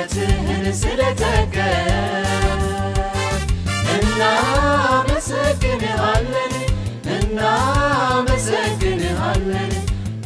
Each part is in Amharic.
ምሕረትህን ስለተገን እናመሰግንሃለን እናመሰግንሃለን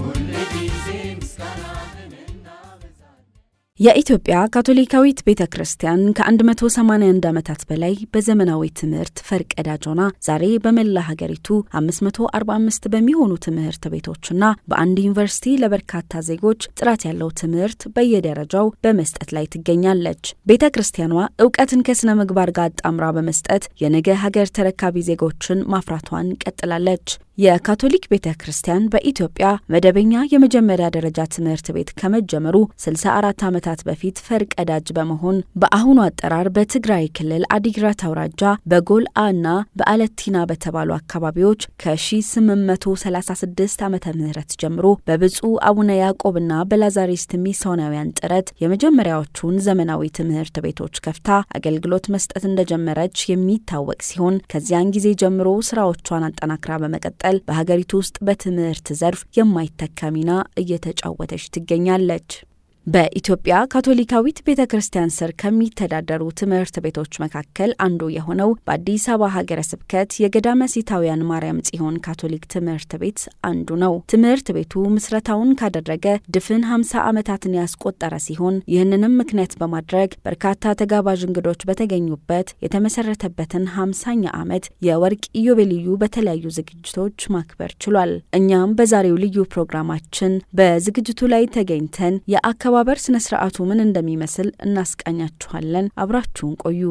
ሁልጊዜ ምስጋናህን እናበዛለን። የኢትዮጵያ ካቶሊካዊት ቤተክርስቲያን ከ181 ዓመታት በላይ በዘመናዊ ትምህርት ፈርቀዳጅ ሆና ዛሬ በመላ ሀገሪቱ 545 በሚሆኑ ትምህርት ቤቶችና በአንድ ዩኒቨርሲቲ ለበርካታ ዜጎች ጥራት ያለው ትምህርት በየደረጃው በመስጠት ላይ ትገኛለች። ቤተክርስቲያኗ ዕውቀትን ከስነ ምግባር ጋር አጣምራ በመስጠት የነገ ሀገር ተረካቢ ዜጎችን ማፍራቷን ቀጥላለች። የካቶሊክ ቤተክርስቲያን በኢትዮጵያ መደበኛ የመጀመሪያ ደረጃ ትምህርት ቤት ከመጀመሩ 64 ዓመታት በፊት ፈርቀዳጅ በመሆን በአሁኑ አጠራር በትግራይ ክልል አዲግራት አውራጃ በጎልአና በአለቲና በተባሉ አካባቢዎች ከ1836 ዓመተ ምህረት ጀምሮ በብፁዕ አቡነ ያዕቆብና በላዛሪስት ሚስዮናውያን ጥረት የመጀመሪያዎቹን ዘመናዊ ትምህርት ቤቶች ከፍታ አገልግሎት መስጠት እንደጀመረች የሚታወቅ ሲሆን ከዚያን ጊዜ ጀምሮ ስራዎቿን አጠናክራ በመቀጠል በሀገሪቱ ውስጥ በትምህርት ዘርፍ የማይተካ ሚና እየተጫወተች ትገኛለች። በኢትዮጵያ ካቶሊካዊት ቤተክርስቲያን ስር ከሚተዳደሩ ትምህርት ቤቶች መካከል አንዱ የሆነው በአዲስ አበባ ሀገረ ስብከት የገዳመ ሲታውያን ማርያም ጽዮን ካቶሊክ ትምህርት ቤት አንዱ ነው። ትምህርት ቤቱ ምስረታውን ካደረገ ድፍን 50 ዓመታትን ያስቆጠረ ሲሆን ይህንንም ምክንያት በማድረግ በርካታ ተጋባዥ እንግዶች በተገኙበት የተመሰረተበትን 50ኛ ዓመት የወርቅ ኢዮቤልዩ በተለያዩ ዝግጅቶች ማክበር ችሏል። እኛም በዛሬው ልዩ ፕሮግራማችን በዝግጅቱ ላይ ተገኝተን የአካባበር ስነ ስርዓቱ ምን እንደሚመስል እናስቃኛችኋለን። አብራችሁን ቆዩ።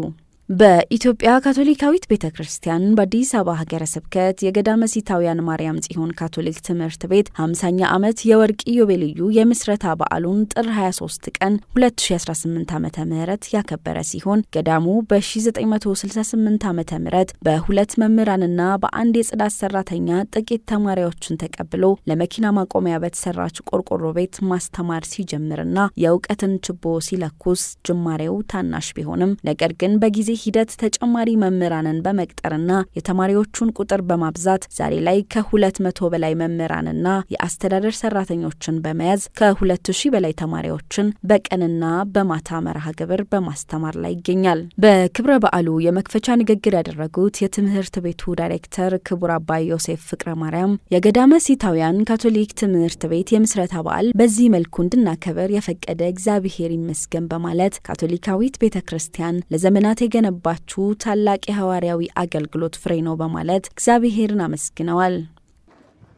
በኢትዮጵያ ካቶሊካዊት ቤተክርስቲያን በአዲስ አበባ ሀገረ ስብከት የገዳመ ሲታውያን ማርያም ጽዮን ካቶሊክ ትምህርት ቤት 50ኛ ዓመት የወርቅ ኢዮቤልዩ የምስረታ በዓሉን ጥር 23 ቀን 2018 ዓመተ ምህረት ያከበረ ሲሆን ገዳሙ በ1968 ዓመተ ምህረት በሁለት መምህራንና በአንድ የጽዳት ሰራተኛ ጥቂት ተማሪዎችን ተቀብሎ ለመኪና ማቆሚያ በተሰራች ቆርቆሮ ቤት ማስተማር ሲጀምርና የእውቀትን ችቦ ሲለኩስ ጅማሬው ታናሽ ቢሆንም ነገር ግን በጊዜ ሂደት ተጨማሪ መምህራንን በመቅጠርና የተማሪዎቹን ቁጥር በማብዛት ዛሬ ላይ ከ200 በላይ መምህራንና የአስተዳደር ሰራተኞችን በመያዝ ከ2000 በላይ ተማሪዎችን በቀንና በማታ መርሃ ግብር በማስተማር ላይ ይገኛል። በክብረ በዓሉ የመክፈቻ ንግግር ያደረጉት የትምህርት ቤቱ ዳይሬክተር ክቡር አባ ዮሴፍ ፍቅረ ማርያም የገዳመ ሲታውያን ካቶሊክ ትምህርት ቤት የምስረታ በዓል በዚህ መልኩ እንድናከብር የፈቀደ እግዚአብሔር ይመስገን በማለት ካቶሊካዊት ቤተክርስቲያን ለዘመናት የገነባችሁ ታላቅ የሐዋርያዊ አገልግሎት ፍሬ ነው በማለት እግዚአብሔርን አመስግነዋል።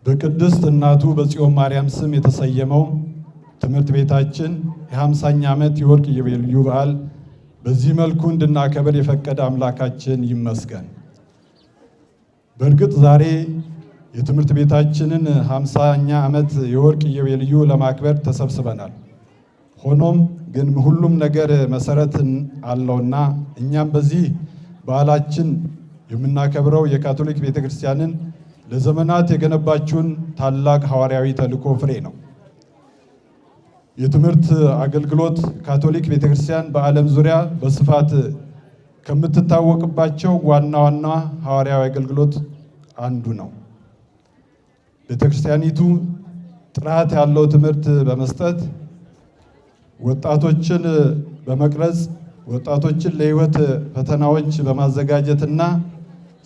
በቅድስት እናቱ በጽዮን ማርያም ስም የተሰየመው ትምህርት ቤታችን የ50ኛ ዓመት የወርቅ ኢዮቤልዩ በዓል በዚህ መልኩ እንድናከብር የፈቀደ አምላካችን ይመስገን። በእርግጥ ዛሬ የትምህርት ቤታችንን 50ኛ ዓመት የወርቅ ኢዮቤልዩ ለማክበር ተሰብስበናል። ሆኖም ግን ሁሉም ነገር መሰረት አለውና እኛም በዚህ በዓላችን የምናከብረው የካቶሊክ ቤተክርስቲያንን ለዘመናት የገነባችውን ታላቅ ሐዋርያዊ ተልእኮ ፍሬ ነው። የትምህርት አገልግሎት ካቶሊክ ቤተክርስቲያን በዓለም ዙሪያ በስፋት ከምትታወቅባቸው ዋና ዋና ሐዋርያዊ አገልግሎት አንዱ ነው። ቤተክርስቲያኒቱ ጥራት ያለው ትምህርት በመስጠት ወጣቶችን በመቅረጽ ወጣቶችን ለሕይወት ፈተናዎች በማዘጋጀትና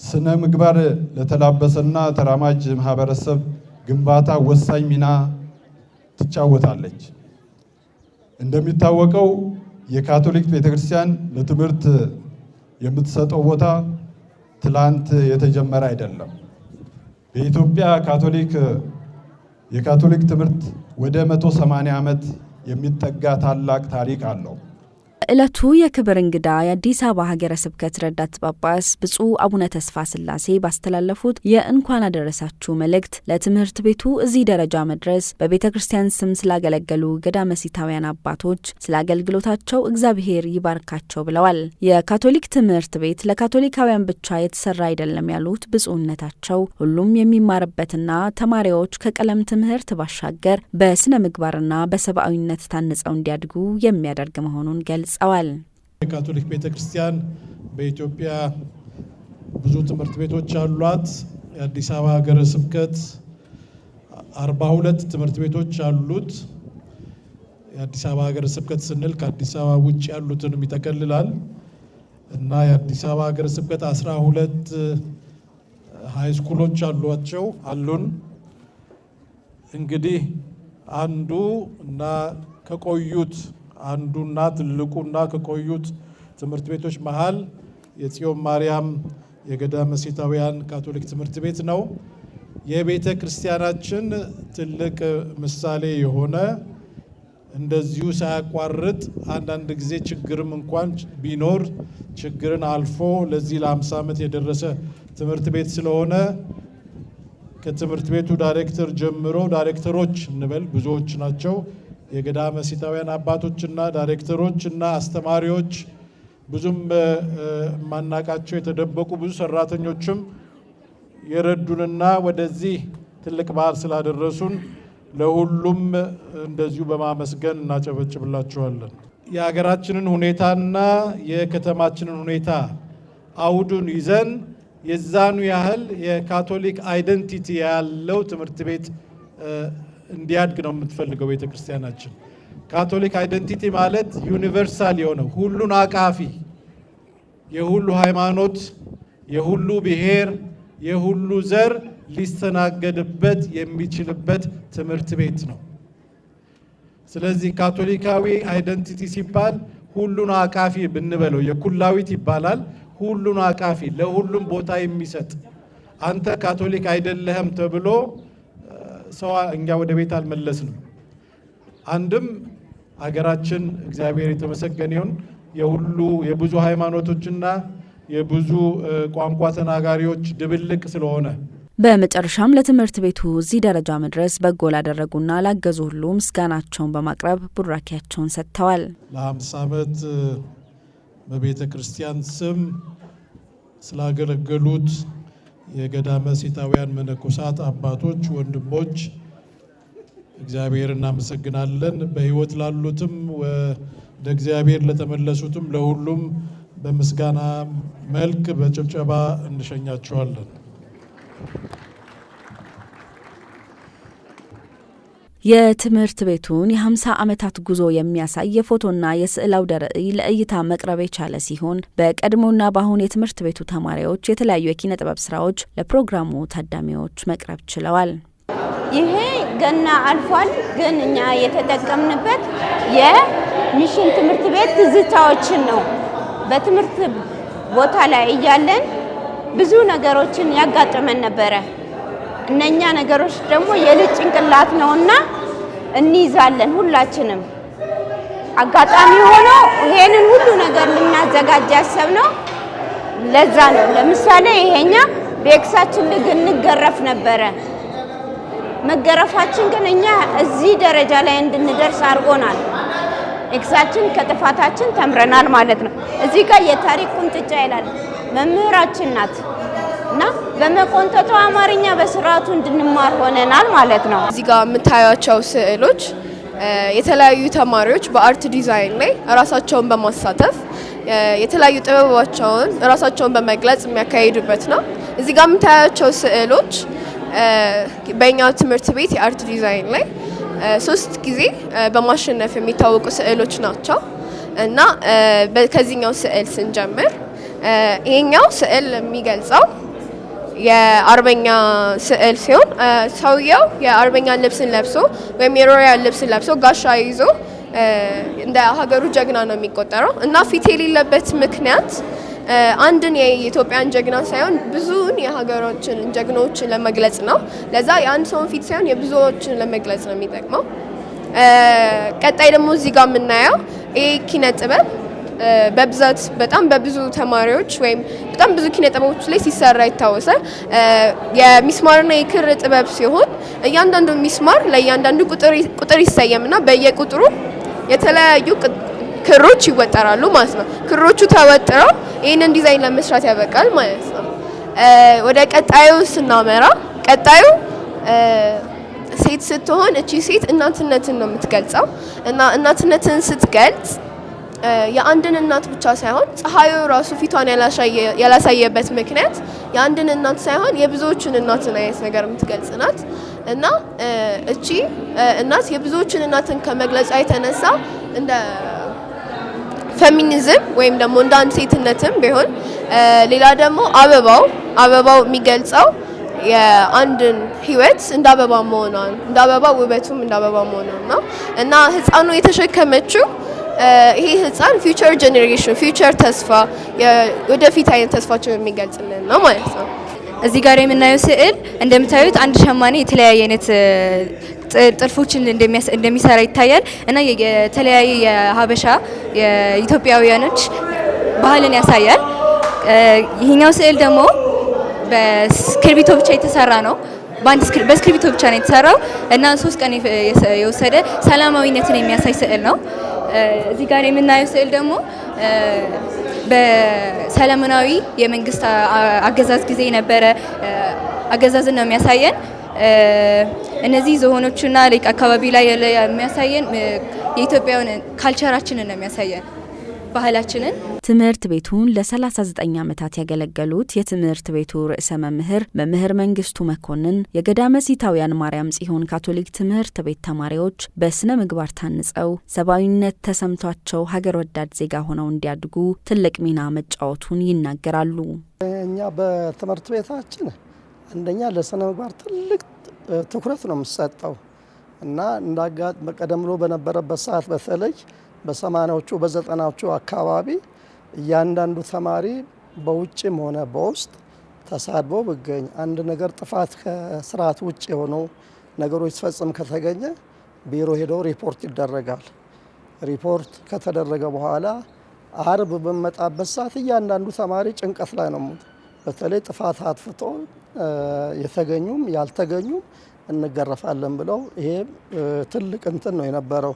ስነ ምግባር ለተላበሰና ተራማጅ ማህበረሰብ ግንባታ ወሳኝ ሚና ትጫወታለች። እንደሚታወቀው የካቶሊክ ቤተክርስቲያን ለትምህርት የምትሰጠው ቦታ ትላንት የተጀመረ አይደለም። በኢትዮጵያ የካቶሊክ ትምህርት ወደ 180 ዓመት የሚጠጋ ታላቅ ታሪክ አለው። በዕለቱ የክብር እንግዳ የአዲስ አበባ ሀገረ ስብከት ረዳት ጳጳስ ብፁዕ አቡነ ተስፋ ስላሴ ባስተላለፉት የእንኳን አደረሳችሁ መልእክት ለትምህርት ቤቱ እዚህ ደረጃ መድረስ በቤተ ክርስቲያን ስም ስላገለገሉ ገዳመ ሲታውያን አባቶች ስለ አገልግሎታቸው እግዚአብሔር ይባርካቸው ብለዋል። የካቶሊክ ትምህርት ቤት ለካቶሊካውያን ብቻ የተሰራ አይደለም ያሉት ብፁዕነታቸው ሁሉም የሚማርበትና ተማሪዎች ከቀለም ትምህርት ባሻገር በስነ ምግባርና በሰብአዊነት ታንጸው እንዲያድጉ የሚያደርግ መሆኑን ገልጸዋል። የካቶሊክ ቤተክርስቲያን በኢትዮጵያ ብዙ ትምህርት ቤቶች አሏት። የአዲስ አበባ ሀገረ ስብከት 42 ትምህርት ቤቶች አሉት። የአዲስ አበባ ሀገረ ስብከት ስንል ከአዲስ አበባ ውጭ ያሉትንም ይጠቀልላል እና የአዲስ አበባ ሀገረ ስብከት 12 ሃይ ስኩሎች አሉን። እንግዲህ አንዱ እና ከቆዩት አንዱና ትልቁና ከቆዩት ትምህርት ቤቶች መሃል የጽዮን ማርያም የገዳመ ሴታውያን ካቶሊክ ትምህርት ቤት ነው። የቤተ ክርስቲያናችን ትልቅ ምሳሌ የሆነ እንደዚሁ ሳያቋርጥ አንዳንድ ጊዜ ችግርም እንኳን ቢኖር ችግርን አልፎ ለዚህ ለ50 ዓመት የደረሰ ትምህርት ቤት ስለሆነ ከትምህርት ቤቱ ዳይሬክተር ጀምሮ ዳይሬክተሮች እንበል ብዙዎች ናቸው። የገዳመ ሴታውያን አባቶችና ዳይሬክተሮች እና አስተማሪዎች ብዙም ማናቃቸው የተደበቁ ብዙ ሰራተኞችም የረዱንና ወደዚህ ትልቅ በዓል ስላደረሱን ለሁሉም እንደዚሁ በማመስገን እናጨበጭብላችኋለን። የሀገራችንን ሁኔታና የከተማችንን ሁኔታ አውዱን ይዘን የዛኑ ያህል የካቶሊክ አይደንቲቲ ያለው ትምህርት ቤት እንዲያድግ ነው የምትፈልገው ቤተክርስቲያናችን። ካቶሊክ አይደንቲቲ ማለት ዩኒቨርሳል የሆነ ሁሉን አቃፊ የሁሉ ሃይማኖት፣ የሁሉ ብሔር፣ የሁሉ ዘር ሊስተናገድበት የሚችልበት ትምህርት ቤት ነው። ስለዚህ ካቶሊካዊ አይደንቲቲ ሲባል ሁሉን አቃፊ ብንበለው የኩላዊት ይባላል። ሁሉን አቃፊ ለሁሉም ቦታ የሚሰጥ አንተ ካቶሊክ አይደለህም ተብሎ ሰው እኛ ወደ ቤት አልመለስንም። አንድም አገራችን እግዚአብሔር የተመሰገነ ይሁን የሁሉ የብዙ ሃይማኖቶችና የብዙ ቋንቋ ተናጋሪዎች ድብልቅ ስለሆነ በመጨረሻም ለትምህርት ቤቱ እዚህ ደረጃ መድረስ በጎ ላደረጉና ላገዙ ሁሉ ምስጋናቸውን በማቅረብ ቡራኪያቸውን ሰጥተዋል። ለ50 ዓመት በቤተ ክርስቲያን ስም ስላገለገሉት የገዳመ ሴታውያን መነኮሳት አባቶች፣ ወንድሞች እግዚአብሔር እናመሰግናለን። በሕይወት ላሉትም ወደ እግዚአብሔር ለተመለሱትም ለሁሉም በምስጋና መልክ በጭብጨባ እንሸኛቸዋለን። የትምህርት ቤቱን የ50 ዓመታት ጉዞ የሚያሳይ የፎቶና የስዕል አውደ ርዕይ ለእይታ መቅረብ የቻለ ሲሆን በቀድሞና በአሁን የትምህርት ቤቱ ተማሪዎች የተለያዩ የኪነ ጥበብ ስራዎች ለፕሮግራሙ ታዳሚዎች መቅረብ ችለዋል። ይሄ ገና አልፏል፣ ግን እኛ የተጠቀምንበት የሚሽን ትምህርት ቤት ትዝታዎችን ነው። በትምህርት ቦታ ላይ እያለን ብዙ ነገሮችን ያጋጥመን ነበረ። እነኛ ነገሮች ደግሞ የልጅ ጭንቅላት ነውና እንይዛለን ሁላችንም። አጋጣሚ ሆኖ ይሄንን ሁሉ ነገር ልናዘጋጅ ያሰብነው ለዛ ነው። ለምሳሌ ይሄኛ በኤክሳችን ልግ እንገረፍ ነበረ። መገረፋችን ግን እኛ እዚህ ደረጃ ላይ እንድንደርስ አድርጎናል። ኤክሳችን ከጥፋታችን ተምረናል ማለት ነው። እዚህ ጋር የታሪክ ቁንጥጫ ይላል መምህራችን ናት እና በመቆንጠጡ አማርኛ በስርዓቱ እንድንማር ሆነናል ማለት ነው። እዚህ ጋር የምታዩቸው ስዕሎች የተለያዩ ተማሪዎች በአርት ዲዛይን ላይ ራሳቸውን በማሳተፍ የተለያዩ ጥበባቸውን ራሳቸውን በመግለጽ የሚያካሂዱበት ነው። እዚህ ጋር የምታዩቸው ስዕሎች በእኛ ትምህርት ቤት የአርት ዲዛይን ላይ 3 ጊዜ በማሸነፍ የሚታወቁ ስዕሎች ናቸው እና ከዚህኛው ስዕል ስንጀምር ይሄኛው ስዕል የሚገልጸው የአርበኛ ስዕል ሲሆን ሰውየው የአርበኛ ልብስን ለብሶ ወይም የሮያል ልብስን ለብሶ ጋሻ ይዞ እንደ ሀገሩ ጀግና ነው የሚቆጠረው እና ፊት የሌለበት ምክንያት አንድን የኢትዮጵያን ጀግና ሳይሆን ብዙውን የሀገሮችን ጀግኖችን ለመግለጽ ነው። ለዛ የአንድ ሰውን ፊት ሳይሆን የብዙዎችን ለመግለጽ ነው የሚጠቅመው። ቀጣይ ደግሞ እዚህ ጋር የምናየው ይሄ ኪነ ጥበብ በብዛት በጣም በብዙ ተማሪዎች ወይም በጣም ብዙ ኪነ ጥበቦች ላይ ሲሰራ ይታወሳል። የሚስማርና የክር ጥበብ ሲሆን እያንዳንዱ ሚስማር ለእያንዳንዱ ቁጥር ይሰየምና በየቁጥሩ የተለያዩ ክሮች ይወጠራሉ ማለት ነው። ክሮቹ ተወጥረው ይህንን ዲዛይን ለመስራት ያበቃል ማለት ነው። ወደ ቀጣዩ ስናመራ ቀጣዩ ሴት ስትሆን እቺ ሴት እናትነትን ነው የምትገልጸው እና እናትነትን ስትገልጽ የአንድን እናት ብቻ ሳይሆን ፀሐዩ ራሱ ፊቷን ያላሳየበት ምክንያት የአንድን እናት ሳይሆን የብዙዎችን እናትን አይነት ነገር የምትገልጽ ናት እና እቺ እናት የብዙዎችን እናትን ከመግለጿ የተነሳ እንደ ፌሚኒዝም ወይም ደግሞ እንደ አንድ ሴትነትም ቢሆን ሌላ ደግሞ አበባው የሚገልጸው የአንድን ህይወት እንደ አበባ መሆኗን እንደ አበባ ውበቱም እንደ አበባ መሆኗን ነው እና ህፃኑ የተሸከመችው ይሄ ህፃን ፊውቸር ጄኔሬሽን ፊውቸር ተስፋ ወደፊት አይነት ተስፋቸው የሚገልጽልን ነው ማለት ነው። እዚህ ጋር የምናየው ስዕል እንደምታዩት አንድ ሸማኔ የተለያየ አይነት ጥልፎችን እንደሚሰራ ይታያል እና የተለያየ የሀበሻ የኢትዮጵያውያኖች ባህልን ያሳያል። ይሄኛው ስዕል ደግሞ በስክሪፕቶ ብቻ የተሰራ ነው። በስክሪፕቶ ብቻ ነው የተሰራው እና 3 ቀን የወሰደ ሰላማዊነትን የሚያሳይ ስዕል ነው። እዚህ ጋር የምናየው ስዕል ደግሞ በሰለሞናዊ የመንግስት አገዛዝ ጊዜ የነበረ አገዛዝን ነው የሚያሳየን። እነዚህ ዝሆኖችና ሌላ አካባቢ ላይ የሚያሳየን የኢትዮጵያውን ካልቸራችንን ነው የሚያሳየን፣ ባህላችንን። ትምህርት ቤቱን ለ39 ዓመታት ያገለገሉት የትምህርት ቤቱ ርዕሰ መምህር መንግስቱ መኮንን የገዳመ ሲታውያን ማርያም ጽዮን ካቶሊክ ትምህርት ቤት ተማሪዎች በስነ ምግባር ታንጸው ሰብአዊነት ተሰምቷቸው ሀገር ወዳድ ዜጋ ሆነው እንዲያድጉ ትልቅ ሚና መጫወቱን ይናገራሉ። እኛ በትምህርት ቤታችን አንደኛ ለስነ ምግባር ትልቅ ትኩረት ነው የምሰጠው እና ቀደም ብሎ በነበረበት ሰዓት በተለይ በ80ዎቹ በ90ዎቹ አካባቢ እያንዳንዱ ተማሪ በውጭም ሆነ በውስጥ ተሳድቦ ብገኝ አንድ ነገር ጥፋት ከስርዓት ውጭ የሆነው ነገሮች ሲፈጽም ከተገኘ ቢሮ ሄዶ ሪፖርት ይደረጋል። ሪፖርት ከተደረገ በኋላ አርብ በመጣበት ሰዓት እያንዳንዱ ተማሪ ጭንቀት ላይ ነው። በተለይ ጥፋት አጥፍቶ የተገኙም ያልተገኙም እንገረፋለን ብለው ይሄ ትልቅ እንትን ነው የነበረው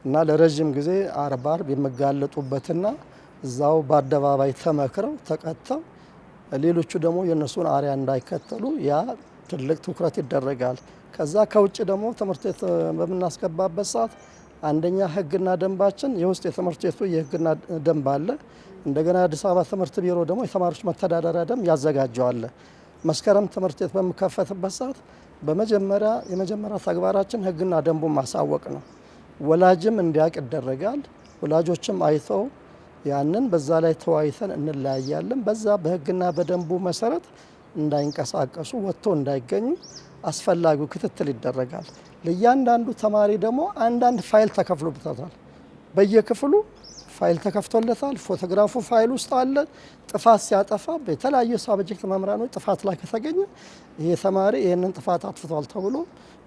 እና ለረጅም ጊዜ አርብ የሚጋለጡበትና እዛው በአደባባይ ተመክረው ተቀጥተው ሌሎቹ ደግሞ የነሱን አሪያ እንዳይከተሉ ያ ትልቅ ትኩረት ይደረጋል። ከዛ ከውጭ ደግሞ ትምህርት ቤት በምናስገባበት ሰዓት አንደኛ ህግና ደንባችን የውስጥ የትምህርት ቤቱ የህግና ደንብ አለ። እንደገና አዲስ አበባ ትምህርት ቢሮ ደግሞ የተማሪዎች መተዳደሪያ ደንብ ያዘጋጀዋል። መስከረም ትምህርት ቤት በሚከፈትበት ሰዓት የመጀመሪያ ተግባራችን ህግና ደንቡን ማሳወቅ ነው። ወላጅም እንዲያውቅ ይደረጋል። ወላጆችም አይተው ያንን በዛ ላይ ተወያይተን እንለያያለን። በዛ በህግና በደንቡ መሰረት እንዳይንቀሳቀሱ ወጥቶ እንዳይገኙ አስፈላጊው ክትትል ይደረጋል። ለእያንዳንዱ ተማሪ ደግሞ አንዳንድ ፋይል ተከፍሎበታል። በየክፍሉ ፋይል ተከፍቶለታል። ፎቶግራፉ ፋይል ውስጥ አለ። ጥፋት ሲያጠፋ በተለያዩ ሳብጀክት መምህራኖች ጥፋት ላይ ከተገኘ ይሄ ተማሪ ይህንን ጥፋት አጥፍቷል ተብሎ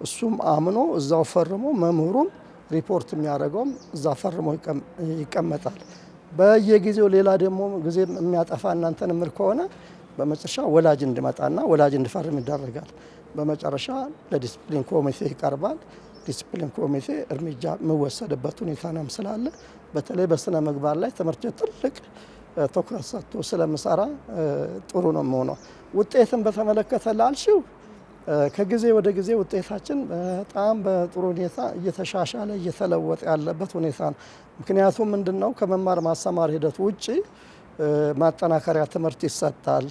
እሱም አምኖ እዛው ፈርሞ መምህሩም ሪፖርት የሚያደርገውም እዛ ፈርሞ ይቀመጣል። በየጊዜው ሌላ ደግሞ ጊዜ የሚያጠፋ እናንተን ምር ከሆነ በመጨረሻ ወላጅ እንዲመጣና ወላጅ እንዲፈርም ይደረጋል። በመጨረሻ ለዲስፕሊን ኮሚቴ ይቀርባል። ዲስፕሊን ኮሚቴ እርምጃ የሚወሰድበት ሁኔታ ነው ስላለ በተለይ በስነ ምግባር ላይ ትምህርት ትልቅ ትኩረት ሰጥቶ ስለምሰራ ጥሩ ነው የሚሆነው። ውጤትን በተመለከተ ላልሽው ከጊዜ ወደ ጊዜ ውጤታችን በጣም በጥሩ ሁኔታ እየተሻሻለ እየተለወጠ ያለበት ሁኔታ ነው። ምክንያቱም ምንድነው ከመማር ማስተማር ሂደት ውጪ ማጠናከሪያ ትምህርት ይሰጣል።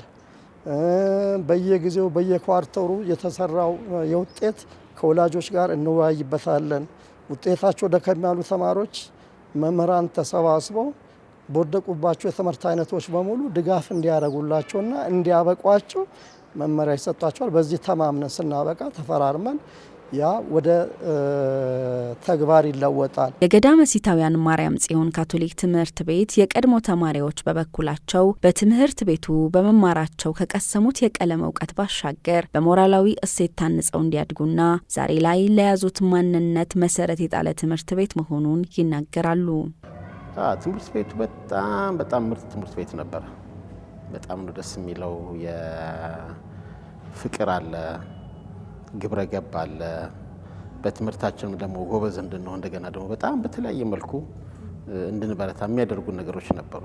በየጊዜው በየኳርተሩ የተሰራው የውጤት ከወላጆች ጋር እንወያይበታለን። ውጤታቸው ደከም ያሉ ተማሪዎች መምህራን ተሰባስበው በወደቁባቸው የትምህርት አይነቶች በሙሉ ድጋፍ እንዲያደርጉላቸውና እንዲያበቋቸው መመሪያ ይሰጣቸዋል። በዚህ ተማምነን ስናበቃ ተፈራርመን ያ ወደ ተግባር ይለወጣል። የገዳመ ሲታውያን ማርያም ጽዮን ካቶሊክ ትምህርት ቤት የቀድሞ ተማሪዎች በበኩላቸው በትምህርት ቤቱ በመማራቸው ከቀሰሙት የቀለም እውቀት ባሻገር በሞራላዊ እሴት ታንጸው እንዲያድጉና ዛሬ ላይ ለያዙት ማንነት መሰረት የጣለ ትምህርት ቤት መሆኑን ይናገራሉ። ትምህርት ቤቱ በጣም ምርጥ ትምህርት ቤት ነበር። በጣም ነው ደስ የሚለው። የፍቅር አለ፣ ግብረ ገብ አለ። በትምህርታችንም ደግሞ ጎበዝ እንድንሆን እንደገና ደግሞ በጣም በተለያየ መልኩ እንድንበረታ የሚያደርጉ ነገሮች ነበሩ።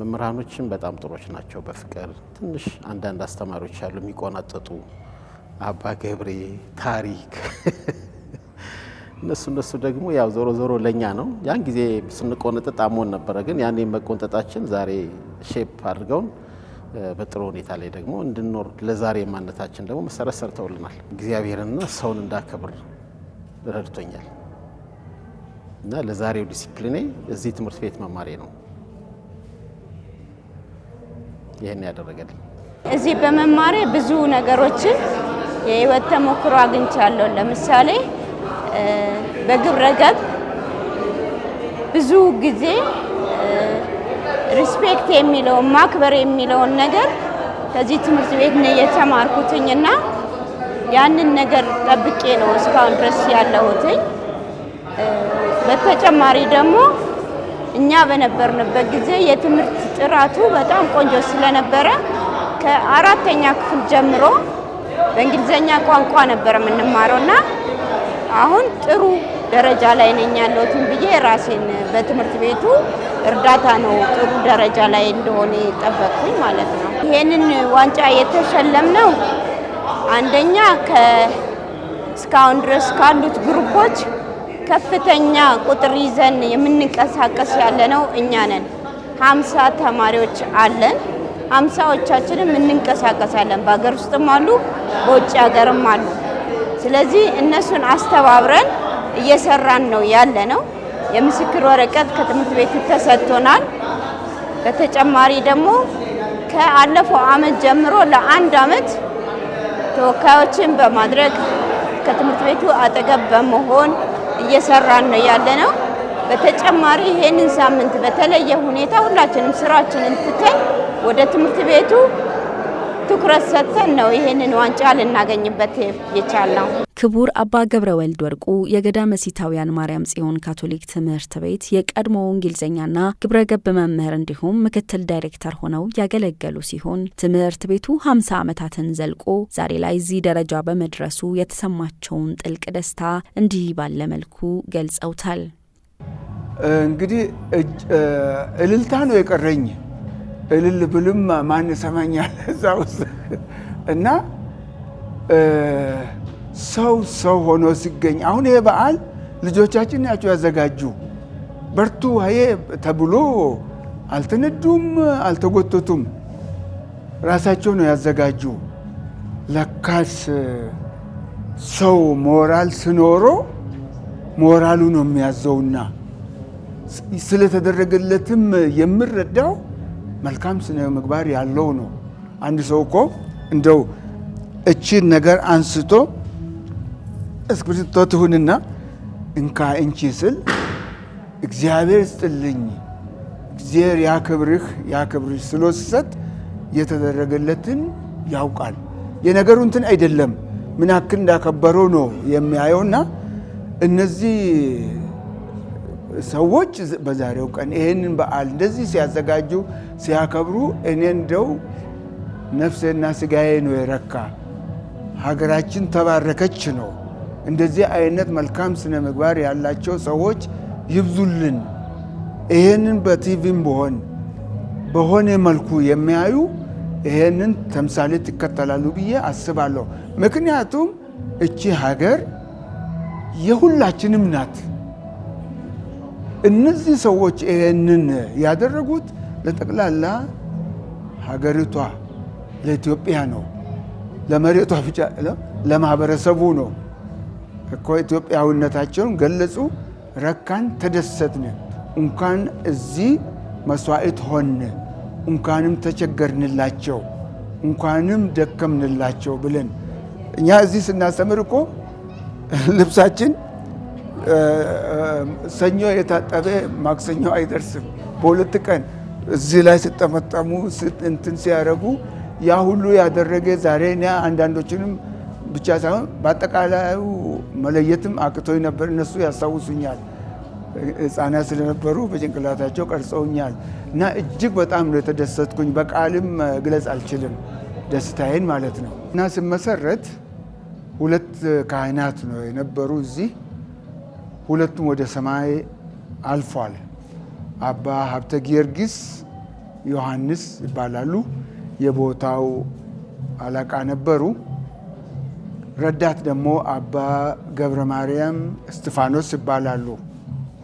መምህራኖችም በጣም ጥሩዎች ናቸው። በፍቅር ትንሽ አንዳንድ አስተማሪዎች ያሉ የሚቆናጠጡ አባ ገብሬ ታሪክ እነሱ ደግሞ ያው ዞሮ ለኛ ነው። ያን ጊዜ ስንቆነጠጥ አሞን ነበረ። ግን ያኔ መቆንጠጣችን ዛሬ ሼፕ አድርገውን በጥሩ ሁኔታ ላይ ደግሞ እንድንኖር ለዛሬ ማንነታችን ደግሞ መሰረት ሰርተውልናል። እግዚአብሔርና ሰውን እንዳከብር ረድቶኛል እና ለዛሬው ዲሲፕሊኔ እዚህ ትምህርት ቤት መማሬ ነው ይሄን ያደረገልኝ። እዚህ በመማሬ ብዙ ነገሮችን የህይወት ተሞክሮ አግኝቻለሁ። ለምሳሌ በግብረ ገብ ብዙ ጊዜ ሪስፔክት የሚለውን ማክበር የሚለውን ነገር ከዚህ ትምህርት ቤት ነው የተማርኩትኝና ያንን ነገር ጠብቄ ነው እስካሁን ድረስ ያለሁትኝ። በተጨማሪ ደግሞ እኛ በነበርንበት ጊዜ የትምህርት ጥራቱ በጣም ቆንጆ ስለነበረ ከአራተኛ ክፍል ጀምሮ በእንግሊዘኛ ቋንቋ ነበር የምንማረውና አሁን ጥሩ ደረጃ ላይ ነኝ ያለሁት ብዬ ራሴን በትምህርት ቤቱ እርዳታ ነው ጥሩ ደረጃ ላይ እንደሆነ ጠበቅኩኝ ማለት ነው። ይሄንን ዋንጫ የተሸለምነው አንደኛ እስካሁን ድረስ ካሉት ግሩፖች ከፍተኛ ቁጥር ይዘን የምንንቀሳቀስ ያለነው እኛ ነን። 50 ተማሪዎች አለን። 50ዎቻችንም እንንቀሳቀሳለን። በሀገር ውስጥም አሉ፣ በውጭ ሀገርም አሉ። ስለዚህ እነሱን አስተባብረን እየሰራን ነው ያለነው። የምስክር ወረቀት ከትምህርት ቤቱ ተሰጥቶናል። በተጨማሪ ደግሞ ከአለፈው አመት ጀምሮ ለአንድ አመት ተወካዮችን በማድረግ ከትምህርት ቤቱ አጠገብ በመሆን እየሰራን ነው ያለነው። በተጨማሪ ይሄንን ሳምንት በተለየ ሁኔታ ሁላችንም ስራችንን ትተን ወደ ትምህርት ቤቱ ትኩረት ሰጥተን ነው ይሄንን ዋንጫ ልናገኝበት የቻልነው። ክቡር አባ ገብረ ወልድ ወርቁ የገዳመ ሲታውያን ማርያም ጽዮን ካቶሊክ ትምህርት ቤት የቀድሞ እንግሊዝኛና ግብረ ገብ መምህር እንዲሁም ምክትል ዳይሬክተር ሆነው ያገለገሉ ሲሆን ትምህርት ቤቱ 50 ዓመታትን ዘልቆ ዛሬ ላይ እዚህ ደረጃ በመድረሱ የተሰማቸውን ጥልቅ ደስታ እንዲህ ባለ መልኩ ገልጸውታል። እንግዲህ እልልታ ነው የቀረኝ። እልል ብልም ማን ሰማኛል እዛ ውስጥ እና ሰው ሆኖ ሲገኝ አሁን ይሄ በዓል ልጆቻችን ናቸው ያዘጋጁ። በርቱ ይሄ ተብሎ አልተነዱም፣ አልተጎተቱም። ራሳቸው ነው ያዘጋጁ። ለካስ ሰው ሞራል ስኖሮ ሞራሉ ነው የሚያዘውና ስለተደረገለትም የምረዳው መልካም ስነ ምግባር ያለው ነው። አንድ ሰው እኮ እንደው እቺን ነገር አንስቶ እስክሪብቶ ትሁንና እንካ እንቺ ስል እግዚአብሔር ስጥልኝ እግዚአብሔር ያክብርሽ ስሎ ሲሰጥ የተደረገለትን ያውቃል። የነገሩ እንትን አይደለም ምን ያክል እንዳከበረው ነው የሚያየውና እነዚህ ሰዎች በዛሬው ቀን ይሄንን በዓል እንደዚህ ሲያዘጋጁ ሲያከብሩ እኔ እንደው ነፍሴና ስጋዬ ነው የረካ። ሀገራችን ተባረከች ነው። እንደዚህ አይነት መልካም ስነ ምግባር ያላቸው ሰዎች ይብዙልን። ይሄንን በቲቪም በሆነ መልኩ የሚያዩ ይሄንን ተምሳሌት ይከተላሉ ብዬ አስባለሁ። ምክንያቱም እቺ ሀገር የሁላችንም ናት። እነዚህ ሰዎች ይሄንን ያደረጉት ለጠቅላላ ሀገሪቷ ለኢትዮጵያ ነው። ለመሬቷ ብቻ ለማህበረሰቡ ነው እኮ ኢትዮጵያዊነታቸውን ገለጹ። ረካን፣ ተደሰትን። እንኳን እዚህ መስዋዕት ሆን፣ እንኳንም ተቸገርንላቸው፣ እንኳንም ደከምንላቸው ብለን እኛ እዚህ ስናስተምር እኮ ልብሳችን ሰኞ የታጠበ ማክሰኞ አይደርስም። በሁለት ቀን እዚህ ላይ ሲጠመጠሙ እንትን ሲያደርጉ ያ ሁሉ ያደረገ ዛሬ እኔ አንዳንዶችንም ብቻ ሳይሆን በአጠቃላዩ መለየትም አቅቶኝ ነበር። እነሱ ያስታውሱኛል። ሕፃናት ስለነበሩ በጭንቅላታቸው ቀርጸውኛል እና እጅግ በጣም ነው የተደሰትኩኝ። በቃልም ግለጽ አልችልም ደስታዬን ማለት ነው። እና ስመሰረት 2 ካህናት ነው የነበሩ እዚህ። ሁለቱም ወደ ሰማይ አልፏል። አባ ሀብተ ጊዮርጊስ ዮሐንስ ይባላሉ። የቦታው አለቃ ነበሩ። ረዳት ደግሞ አባ ገብረ ማርያም እስጢፋኖስ ይባላሉ።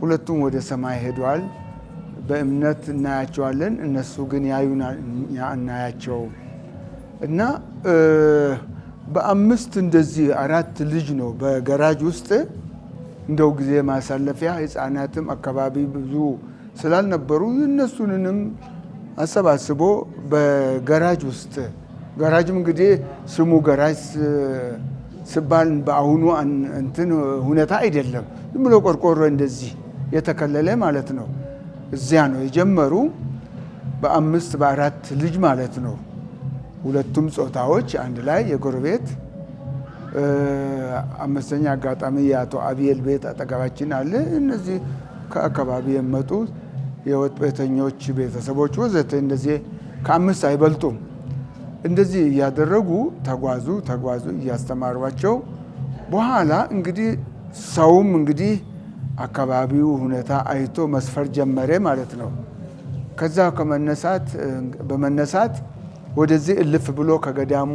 ሁለቱም ወደ ሰማይ ሄደዋል። በእምነት እናያቸዋለን፣ እነሱ ግን ያዩናል፣ እኛ እናያቸው እና በአምስት እንደዚህ 4 ልጅ ነው በገራጅ ውስጥ እንደው ጊዜ ማሳለፊያ ህፃናትም አካባቢ ብዙ ስላልነበሩ እነሱንም አሰባስቦ በገራጅ ውስጥ ገራጅም እንግዲህ ስሙ ገራጅ ስባል በአሁኑ እንትን ሁኔታ አይደለም፣ ዝም ብሎ ቆርቆሮ እንደዚህ የተከለለ ማለት ነው። እዚያ ነው የጀመሩ በ5 በ4 ልጅ ማለት ነው። ሁለቱም ጾታዎች አንድ ላይ የጎረቤት 5ኛ አጋጣሚ የአቶ አብየል ቤት አጠገባችን አለ። እነዚህ ከአካባቢ የመጡ የወጥ ቤተኞች ቤተሰቦች ወዘተ እንደዚህ ከ5 አይበልጡም። እንደዚህ እያደረጉ ተጓዙ እያስተማሯቸው በኋላ እንግዲህ ሰውም እንግዲህ አካባቢው ሁኔታ አይቶ መስፈር ጀመረ ማለት ነው። ከዛ በመነሳት ወደዚህ እልፍ ብሎ ከገዳሙ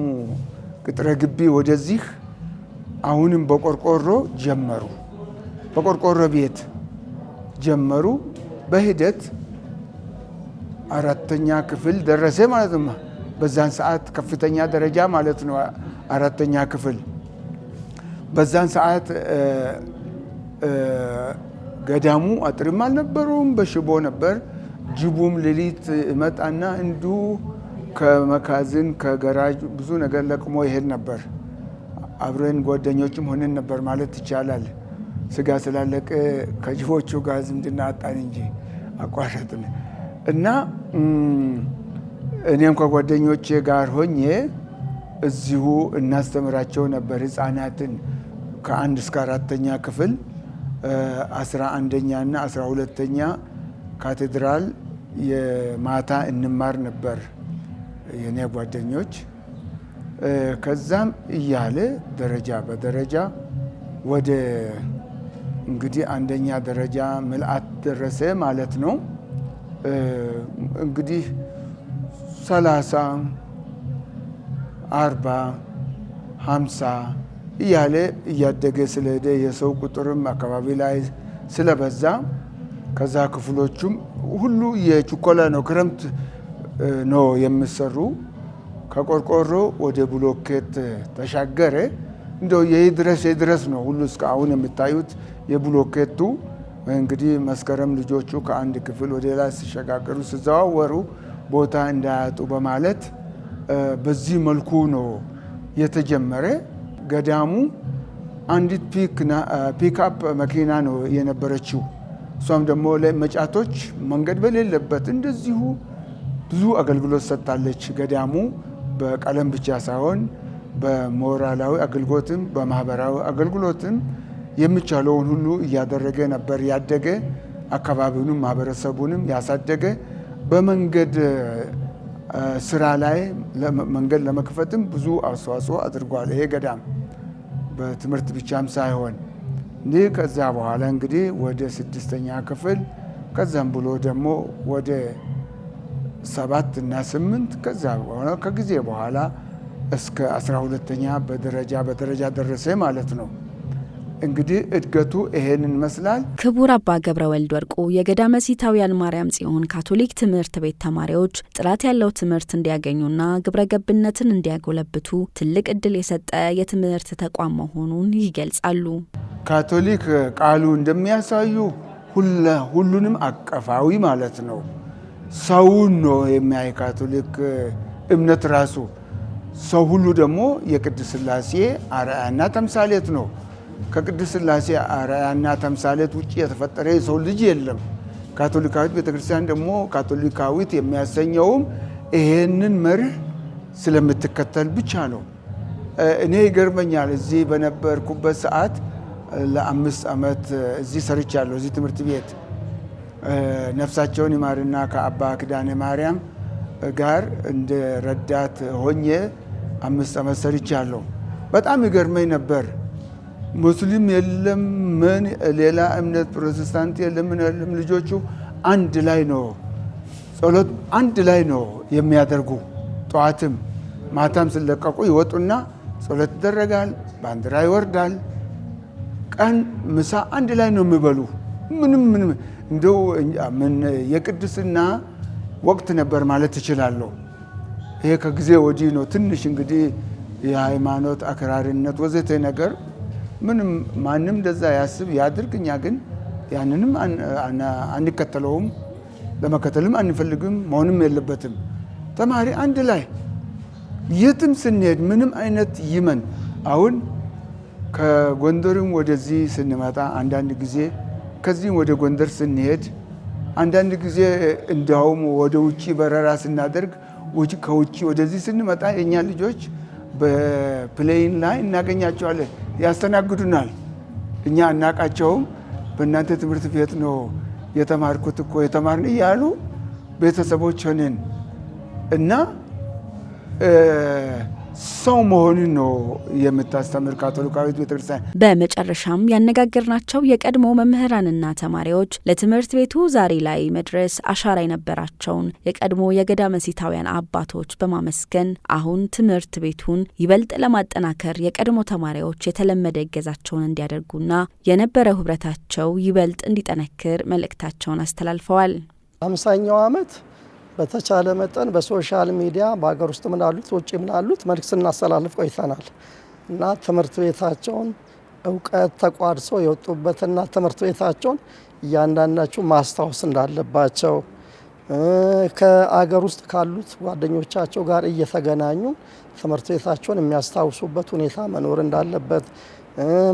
ቅጥረ ግቢ ወደዚህ አሁንም በቆርቆሮ ጀመሩ። በቆርቆሮ ቤት ጀመሩ። በሂደት 4ኛ ክፍል ደረሰ ማለት ነው። በዛን ሰዓት ከፍተኛ ደረጃ ማለት ነው 4ኛ ክፍል። በዛን ሰዓት ገዳሙ አጥርም አልነበረውም፣ በሽቦ ነበር። ጅቡም ሌሊት መጣና እንዲሁ ከመካዝን ከገራጅ ብዙ ነገር ለቅሞ ይሄድ ነበር። አብረን ጓደኞችም ሆነን ነበር ማለት ይቻላል። ስጋ ስላለቀ ከጅቦቹ ጋር ዝምድና አጣን እንጂ አቋረጥን እና እኔም ከጓደኞቼ ጋር ሆኜ እዚሁ እናስተምራቸው ነበር ህፃናትን ከ1 እስከ 4ኛ ክፍል 11ኛ እና 12ኛ ካቴድራል የማታ እንማር ነበር የኔ ጓደኞች። ከዛም እያለ ደረጃ በደረጃ ወደ እንግዲህ 1ኛ ደረጃ ምልአት ደረሰ ማለት ነው። እንግዲህ 30 40 50 እያለ እያደገ ስለሄደ የሰው ቁጥርም አካባቢ ላይ ስለበዛ ከዛ ክፍሎቹም ሁሉ የችኮላ ነው። ክረምት ነው የሚሰሩ። ከቆርቆሮ ወደ ብሎኬት ተሻገረ። እንደው የድረስ ነው ሁሉ እስከ አሁን የምታዩት የብሎኬቱ እንግዲህ መስከረም ልጆቹ ከአንድ ክፍል ወደ ሌላ ሲሸጋገሩ ሲዘዋወሩ ቦታ እንዳያጡ በማለት በዚህ መልኩ ነው የተጀመረ። ገዳሙ አንዲት ፒክአፕ መኪና ነው የነበረችው። እሷም ደግሞ ለመጫቶች መንገድ በሌለበት እንደዚሁ ብዙ አገልግሎት ሰጥታለች። ገዳሙ በቀለም ብቻ ሳይሆን በሞራላዊ አገልግሎትም በማህበራዊ አገልግሎትም የሚቻለውን ሁሉ እያደረገ ነበር ያደገ። አካባቢውንም ማህበረሰቡንም ያሳደገ በመንገድ ስራ ላይ መንገድ ለመክፈትም ብዙ አስተዋጽኦ አድርጓል ይሄ ገዳም በትምህርት ብቻም ሳይሆን። ከዛ በኋላ እንግዲህ ወደ 6ኛ ክፍል ከዛም ብሎ ደግሞ ወደ 7 እና 8 ከዛ በኋላ ከጊዜ በኋላ እስከ 12ኛ በደረጃ ደረሰ ማለት ነው። እንግዲህ እድገቱ ይሄንን ይመስላል። ክቡር አባ ገብረ ወልድ ወርቁ የገዳመ ሲታውያን ማርያም ጽዮን ካቶሊክ ትምህርት ቤት ተማሪዎች ጥራት ያለው ትምህርት እንዲያገኙና ግብረ ገብነትን እንዲያጎለብቱ ትልቅ እድል የሰጠ የትምህርት ተቋም መሆኑን ይገልጻሉ። ካቶሊክ ቃሉ እንደሚያሳዩ ሁሉንም አቀፋዊ ማለት ነው። ሰውን ነው የሚያይ ካቶሊክ እምነት ራሱ። ሰው ሁሉ ደግሞ የቅድስት ሥላሴ አርአያና ተምሳሌት ነው። ከቅድስት ሥላሴ አርአያና ተምሳሌት ውጭ የተፈጠረ የሰው ልጅ የለም። ካቶሊካዊት ቤተክርስቲያን ደግሞ ካቶሊካዊት የሚያሰኘውም ይሄንን መርህ ስለምትከተል ብቻ ነው። እኔ ይገርመኛል። እዚህ በነበርኩበት ሰዓት ለ5 ዓመት እዚህ ሰርቻለሁ። እዚህ ትምህርት ቤት ነፍሳቸውን ይማርና ከአባ ኪዳነ ማርያም ጋር እንደ ረዳት ሆኜ 5 ዓመት ሰርቻለሁ። በጣም ይገርመኝ ነበር። ሙስሊም የለም፣ ምን ሌላ እምነት ፕሮቴስታንት የለም፣ ምን የለም። ልጆቹ አንድ ላይ ነው ጸሎት አንድ ላይ ነው የሚያደርጉ። ጠዋትም ማታም ሲለቀቁ ይወጡና ጸሎት ይደረጋል፣ ባንዲራ ይወርዳል። ቀን ምሳ አንድ ላይ ነው የሚበሉ። ምንም እንደው ምን የቅድስና ወቅት ነበር ማለት እችላለሁ። ይሄ ከጊዜ ወዲህ ነው ትንሽ እንግዲህ የሃይማኖት አክራሪነት ወዘተ ነገር ምንም ማንም እንደዛ ያስብ ያድርግ። እኛ ግን ያንንም አንከተለውም፣ ለመከተልም አንፈልግም፣ መሆንም የለበትም። ተማሪ አንድ ላይ የትም ስንሄድ ምንም አይነት ይመን አሁን ከጎንደርም ወደዚህ ስንመጣ አንዳንድ ጊዜ ከዚህም ወደ ጎንደር ስንሄድ አንዳንድ ጊዜ እንዲያውም ወደ ውጪ በረራ ስናደርግ ከውጪ ወደዚህ ስንመጣ የእኛ ልጆች በፕሌን ላይ እናገኛቸዋለን፣ ያስተናግዱናል። እኛ አናቃቸውም። በእናንተ ትምህርት ቤት ነው የተማርኩት እኮ የተማርን እያሉ ቤተሰቦች ሆነን እና ሰው መሆኑን ነው የምታስተምር ካቶሊካዊት ቤተክርስቲያን። በመጨረሻም ያነጋገርናቸው የቀድሞ መምህራንና ተማሪዎች ለትምህርት ቤቱ ዛሬ ላይ መድረስ አሻራ የነበራቸውን የቀድሞ የገዳመ ሲታውያን አባቶች በማመስገን አሁን ትምህርት ቤቱን ይበልጥ ለማጠናከር የቀድሞ ተማሪዎች የተለመደ እገዛቸውን እንዲያደርጉና የነበረው ህብረታቸው ይበልጥ እንዲጠነክር መልእክታቸውን አስተላልፈዋል። 50ኛው ዓመት በተቻለ መጠን በሶሻል ሚዲያ በሀገር ውስጥ ምናሉት ውጭ ምናሉት መልእክት ስናስተላልፍ ቆይተናል እና ትምህርት ቤታቸውን እውቀት ተቋድሰው የወጡበትና ትምህርት ቤታቸውን እያንዳንዳቸው ማስታወስ እንዳለባቸው ከአገር ውስጥ ካሉት ጓደኞቻቸው ጋር እየተገናኙ ትምህርት ቤታቸውን የሚያስታውሱበት ሁኔታ መኖር እንዳለበት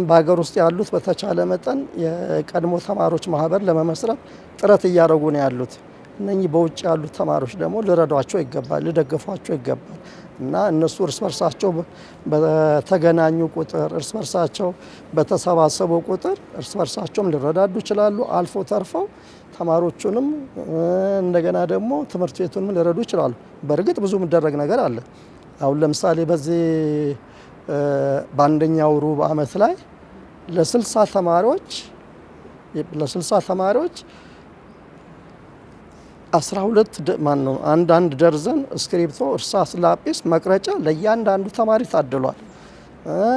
በሀገር ውስጥ ያሉት በተቻለ መጠን የቀድሞ ተማሪዎች ማህበር ለመመስረት ጥረት እያደረጉ ነው ያሉት። እነኚህ በውጭ ያሉት ተማሪዎች ደግሞ ሊረዷቸው ይገባል፣ ሊደግፏቸው ይገባል እና እነሱ እርስ በርሳቸው በተገናኙ ቁጥር እርስ በርሳቸው በተሰባሰቡ ቁጥር እርስ በርሳቸውም ሊረዳዱ ይችላሉ። አልፎ ተርፈው ተማሪዎቹንም እንደገና ደግሞ ትምህርት ቤቱንም ሊረዱ ይችላሉ። በእርግጥ ብዙ የሚደረግ ነገር አለ። አሁን ለምሳሌ በዚህ በአንደኛው ሩብ ዓመት ላይ ለ60 ተማሪዎች 12 አንድ ደርዘን እስክሪፕቶ፣ እርሳስ፣ ላጲስ፣ መቅረጫ ለእያንዳንዱ ተማሪ ታድሏል።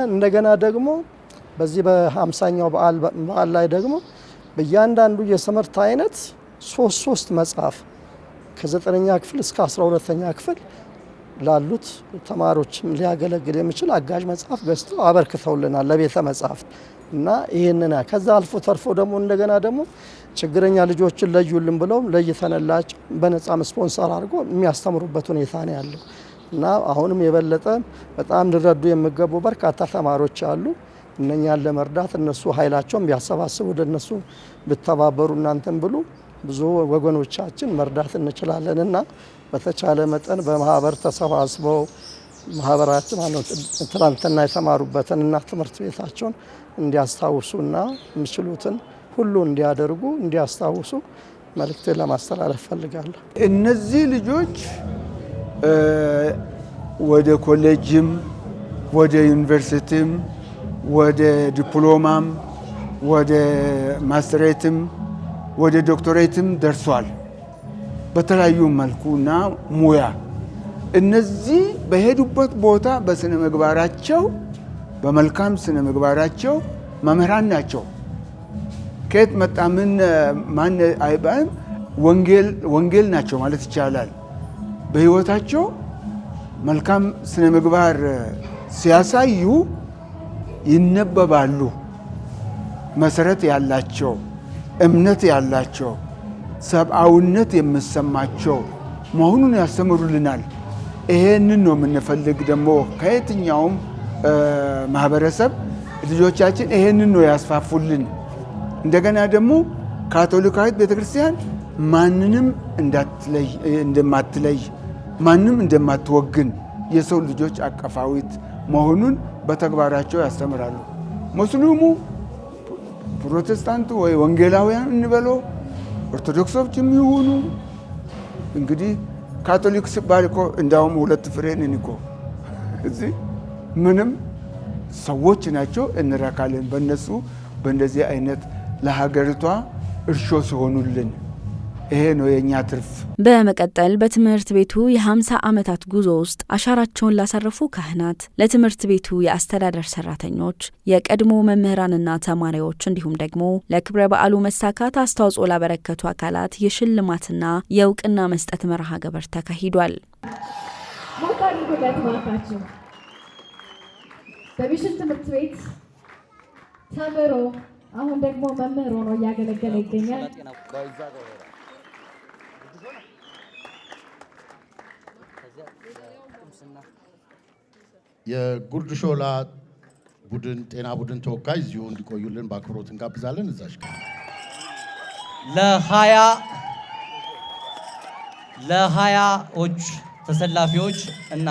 እንደገና ደግሞ በዚህ በ50ኛው በዓል ላይ ደግሞ በእያንዳንዱ የትምህርት አይነት 3 መጽሐፍ ከ9ኛ ክፍል እስከ 12ኛ ክፍል ላሉት ተማሪዎች ሊያገለግል የሚችል አጋዥ መጽሐፍ ገዝተው አበርክተውልናል ለቤተ መጽሐፍት እና ይህንን ከዛ አልፎ ተርፎ ደግሞ እንደገና ደግሞ ችግረኛ ልጆችን ለዩልን ብለው ለይተንላቸው በነፃ ስፖንሰር አድርጎ የሚያስተምሩበት ሁኔታ ነው ያለው እና አሁንም የበለጠ በጣም ሊረዱ የሚገቡ በርካታ ተማሪዎች አሉ። እነኛን ለመርዳት እነሱ ኃይላቸውን ቢያሰባስቡ ወደ እነሱ ብተባበሩ እናንተን ብሉ ብዙ ወገኖቻችን መርዳት እንችላለን እና በተቻለ መጠን በማህበር ተሰባስበው ማህበራችን ትናንትና የተማሩበትን እና ትምህርት ቤታቸውን እንዲያስታውሱና የሚችሉትን ሁሉ እንዲያደርጉ እንዲያስታውሱ መልእክቴን ለማስተላለፍ ፈልጋለሁ። እነዚህ ልጆች ወደ ኮሌጅም ወደ ዩኒቨርሲቲም ወደ ዲፕሎማም ወደ ማስተሬትም ወደ ዶክተሬትም ደርሷል በተለያዩ መልኩና ሙያ። እነዚህ በሄዱበት ቦታ በስነ ምግባራቸው በመልካም ስነ ምግባራቸው መምህራን ናቸው። ከየት መጣ ምን ማን አይባልም፣ ወንጌል ናቸው ማለት ይቻላል። በህይወታቸው መልካም ስነ ምግባር ሲያሳዩ ይነበባሉ። መሰረት ያላቸው እምነት ያላቸው ሰብአዊነት የሚሰማቸው መሆኑን ያስተምሩልናል። ይሄንን ነው የምንፈልግ ደግሞ ከየትኛውም ማህበረሰብ ልጆቻችን ይሄንን ነው ያስፋፉልን። እንደገና ደግሞ ካቶሊካዊት ቤተክርስቲያን ማንንም እንደማትለይ ማንም እንደማትወግን የሰው ልጆች አቀፋዊት መሆኑን በተግባራቸው ያስተምራሉ። ሙስሊሙ፣ ፕሮቴስታንቱ ወይ ወንጌላውያን እንበለው ኦርቶዶክሶች የሚሆኑ እንግዲህ ካቶሊክ ሲባል እኮ እንዳውም 2 ፍሬ ነን እኮ እዚህ ምንም ሰዎች ናቸው። እንረካለን በእነሱ በእንደዚህ አይነት ለሀገሪቷ እርሾ ሲሆኑልን ይሄ ነው የኛ ትርፍ። በመቀጠል በትምህርት ቤቱ የ50 ዓመታት ጉዞ ውስጥ አሻራቸውን ላሳረፉ ካህናት፣ ለትምህርት ቤቱ የአስተዳደር ሰራተኞች፣ የቀድሞ መምህራንና ተማሪዎች እንዲሁም ደግሞ ለክብረ በዓሉ መሳካት አስተዋጽኦ ላበረከቱ አካላት የሽልማትና የእውቅና መስጠት መርሃ ግብር ተካሂዷል። በሚሽን ትምህርት ቤት ተምሮ አሁን ደግሞ መምህር ሆኖ እያገለገለ ይገኛል። የጉርድ ሾላ ቡድን ጤና ቡድን ተወካይ እዚሁ እንዲቆዩልን በአክብሮት እንጋብዛለን። እዛሽ ጋር ለሀያዎች ተሰላፊዎች እና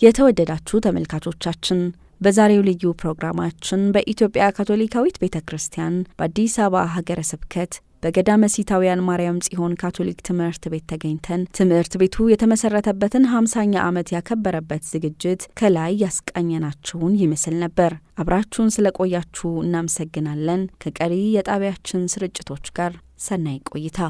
የተወደዳችሁ ተመልካቾቻችን በዛሬው ልዩ ፕሮግራማችን በኢትዮጵያ ካቶሊካዊት ቤተክርስቲያን በአዲስ አበባ ሀገረ ስብከት በገዳመ ሲታውያን ማርያም ጽዮን ካቶሊክ ትምህርት ቤት ተገኝተን ትምህርት ቤቱ የተመሰረተበትን 50ኛ ዓመት ያከበረበት ዝግጅት ከላይ ያስቃኘናችሁን ይመስል ነበር። አብራችሁን ስለቆያችሁ እናመሰግናለን። ከቀሪ የጣቢያችን ስርጭቶች ጋር ሰናይ ቆይታ።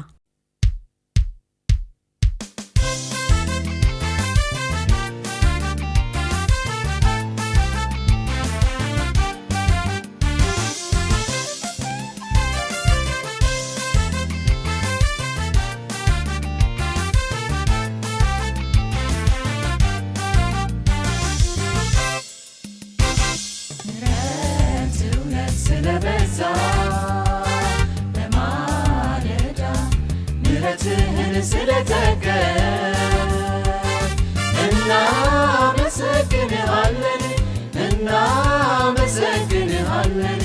እናመሰግንሃለን